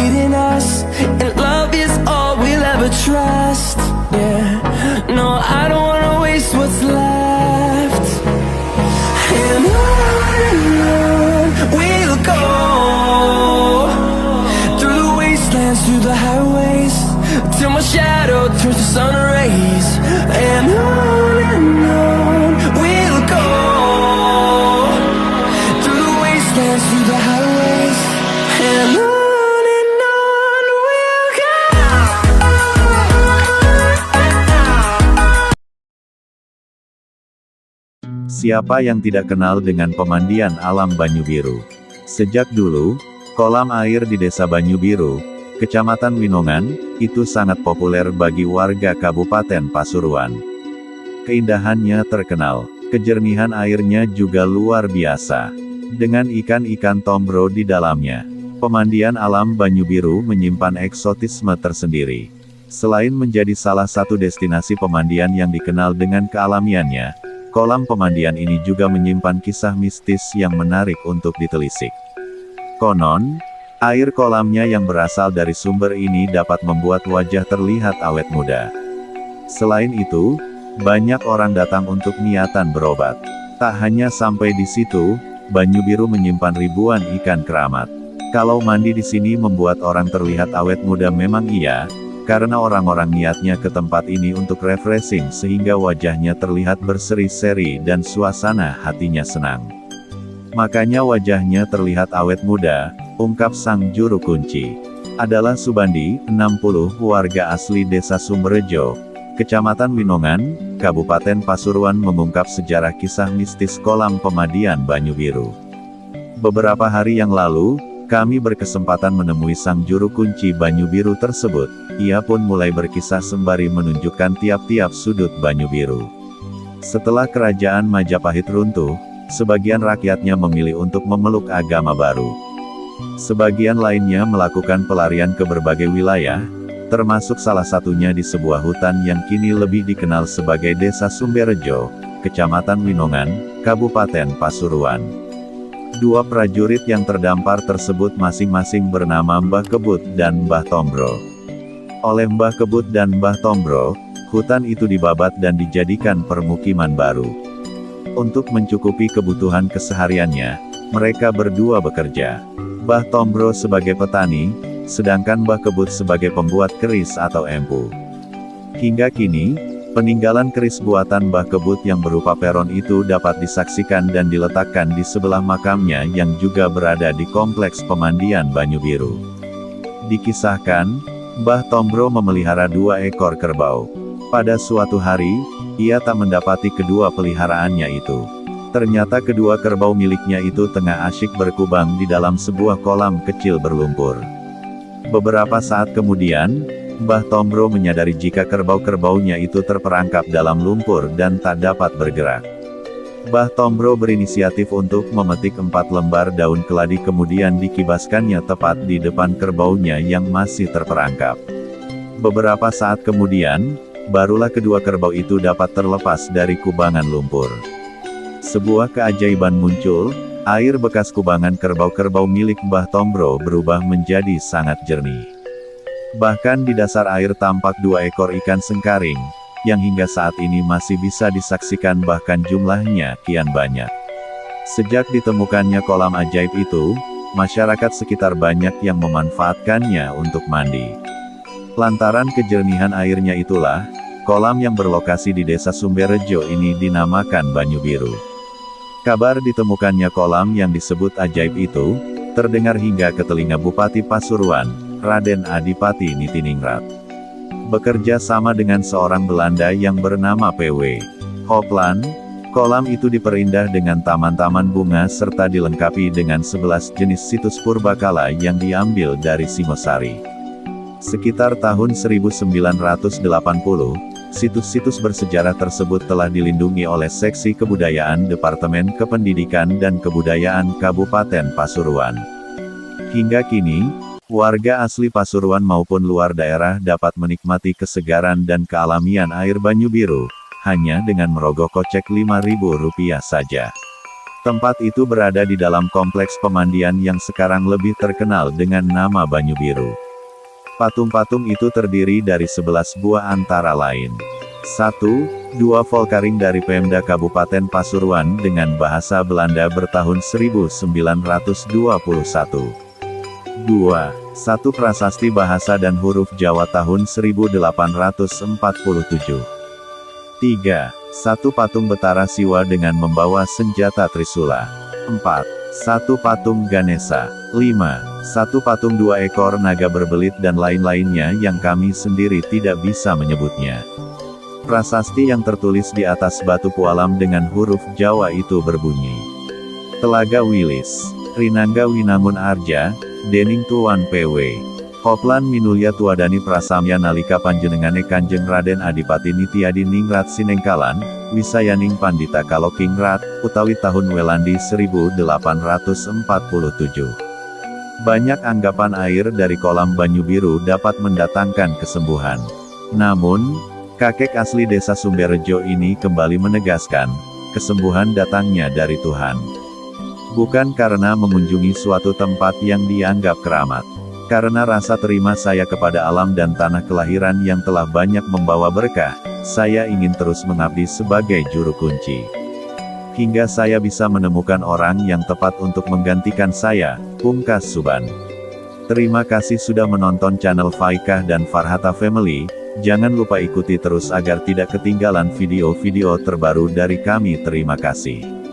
leading us, and love is all we'll ever trust. Yeah, no, I don't wanna waste what's left. And on we'll go, through the wastelands, through the highways, till my shadow turns to sun rays. And on we'll go, through the wastelands, through the highways, and on we'll go. Siapa yang tidak kenal dengan pemandian alam Banyu Biru? Sejak dulu, kolam air di Desa Banyu Biru, Kecamatan Winongan, itu sangat populer bagi warga Kabupaten Pasuruan. Keindahannya terkenal, kejernihan airnya juga luar biasa. Dengan ikan-ikan tombro di dalamnya, pemandian alam Banyu Biru menyimpan eksotisme tersendiri. Selain menjadi salah satu destinasi pemandian yang dikenal dengan kealamiannya, kolam pemandian ini juga menyimpan kisah mistis yang menarik untuk ditelisik. Konon, air kolamnya yang berasal dari sumber ini dapat membuat wajah terlihat awet muda. Selain itu, banyak orang datang untuk niatan berobat. Tak hanya sampai di situ, Banyu Biru menyimpan ribuan ikan keramat. Kalau mandi di sini membuat orang terlihat awet muda memang iya, karena orang-orang niatnya ke tempat ini untuk refreshing sehingga wajahnya terlihat berseri-seri dan suasana hatinya senang. Makanya wajahnya terlihat awet muda, ungkap sang juru kunci. Adalah Subandi, 60, warga asli Desa Sumberjo, Kecamatan Winongan, Kabupaten Pasuruan mengungkap sejarah kisah mistis kolam pemandian Banyu Biru. Beberapa hari yang lalu, kami berkesempatan menemui sang juru kunci Banyu Biru tersebut. Ia pun mulai berkisah sembari menunjukkan tiap-tiap sudut Banyu Biru. Setelah kerajaan Majapahit runtuh, sebagian rakyatnya memilih untuk memeluk agama baru. Sebagian lainnya melakukan pelarian ke berbagai wilayah, termasuk salah satunya di sebuah hutan yang kini lebih dikenal sebagai Desa Sumberjo, Kecamatan Winongan, Kabupaten Pasuruan. Dua prajurit yang terdampar tersebut masing-masing bernama Mbah Kebut dan Mbah Tombro. Oleh Mbah Kebut dan Mbah Tombro, hutan itu dibabat dan dijadikan permukiman baru. Untuk mencukupi kebutuhan kesehariannya, mereka berdua bekerja. Mbah Tombro sebagai petani, sedangkan Mbah Kebut sebagai pembuat keris atau empu. Hingga kini, peninggalan keris buatan Mbah Kebut yang berupa peron itu dapat disaksikan dan diletakkan di sebelah makamnya yang juga berada di Kompleks Pemandian Banyu Biru. Dikisahkan, Mbah Tombro memelihara 2 ekor kerbau. Pada suatu hari, ia tak mendapati kedua peliharaannya itu. Ternyata kedua kerbau miliknya itu tengah asyik berkubang di dalam sebuah kolam kecil berlumpur. Beberapa saat kemudian, Mbah Tombro menyadari jika kerbau-kerbaunya itu terperangkap dalam lumpur dan tak dapat bergerak. Mbah Tombro berinisiatif untuk memetik 4 lembar daun keladi kemudian dikibaskannya tepat di depan kerbaunya yang masih terperangkap. Beberapa saat kemudian, barulah kedua kerbau itu dapat terlepas dari kubangan lumpur. Sebuah keajaiban muncul, air bekas kubangan kerbau-kerbau milik Mbah Tombro berubah menjadi sangat jernih. Bahkan di dasar air tampak 2 ekor ikan sengkaring, yang hingga saat ini masih bisa disaksikan bahkan jumlahnya kian banyak. Sejak ditemukannya kolam ajaib itu, masyarakat sekitar banyak yang memanfaatkannya untuk mandi. Lantaran kejernihan airnya itulah, kolam yang berlokasi di Desa Sumberjo ini dinamakan Banyu Biru. Kabar ditemukannya kolam yang disebut ajaib itu, terdengar hingga ke telinga Bupati Pasuruan, Raden Adipati Nitiningrat. Bekerja sama dengan seorang Belanda yang bernama P.W. Hopland, kolam itu diperindah dengan taman-taman bunga serta dilengkapi dengan 11 jenis situs purbakala yang diambil dari Singosari. Sekitar tahun 1980, situs-situs bersejarah tersebut telah dilindungi oleh Seksi Kebudayaan Departemen Kependidikan dan Kebudayaan Kabupaten Pasuruan. Hingga kini, warga asli Pasuruan maupun luar daerah dapat menikmati kesegaran dan kealamian air Banyu Biru, hanya dengan merogoh kocek Rp5.000 saja. Tempat itu berada di dalam kompleks pemandian yang sekarang lebih terkenal dengan nama Banyu Biru. Patung-patung itu terdiri dari 11 buah antara lain. 1. Dua Volkaring dari Pemda Kabupaten Pasuruan dengan bahasa Belanda bertahun 1921. 2. Satu prasasti bahasa dan huruf Jawa tahun 1847. 3. Satu patung Betara Siwa dengan membawa senjata Trisula. 4. Satu patung Ganesha. 5. Satu patung 2 ekor naga berbelit dan lain-lainnya yang kami sendiri tidak bisa menyebutnya. Prasasti yang tertulis di atas batu pualam dengan huruf Jawa itu berbunyi. Telaga Wilis, Rinangga Winangun Arja, Dening Tuan PW. Hoplan minulya tuadani prasamya nalika panjenengane Kanjeng Raden Adipati Nityadi Ningrat Sinengkalan, Wisayaning Pandita Kalokingrat, utawi tahun Welandi 1847. Banyak anggapan air dari kolam Banyu Biru dapat mendatangkan kesembuhan. Namun, kakek asli desa Sumberjo ini kembali menegaskan, kesembuhan datangnya dari Tuhan. Bukan karena mengunjungi suatu tempat yang dianggap keramat. Karena rasa terima saya kepada alam dan tanah kelahiran yang telah banyak membawa berkah, saya ingin terus mengabdi sebagai juru kunci. Hingga saya bisa menemukan orang yang tepat untuk menggantikan saya, pungkas Suban. Terima kasih sudah menonton channel Faikah dan Farhata Family, jangan lupa ikuti terus agar tidak ketinggalan video-video terbaru dari kami. Terima kasih.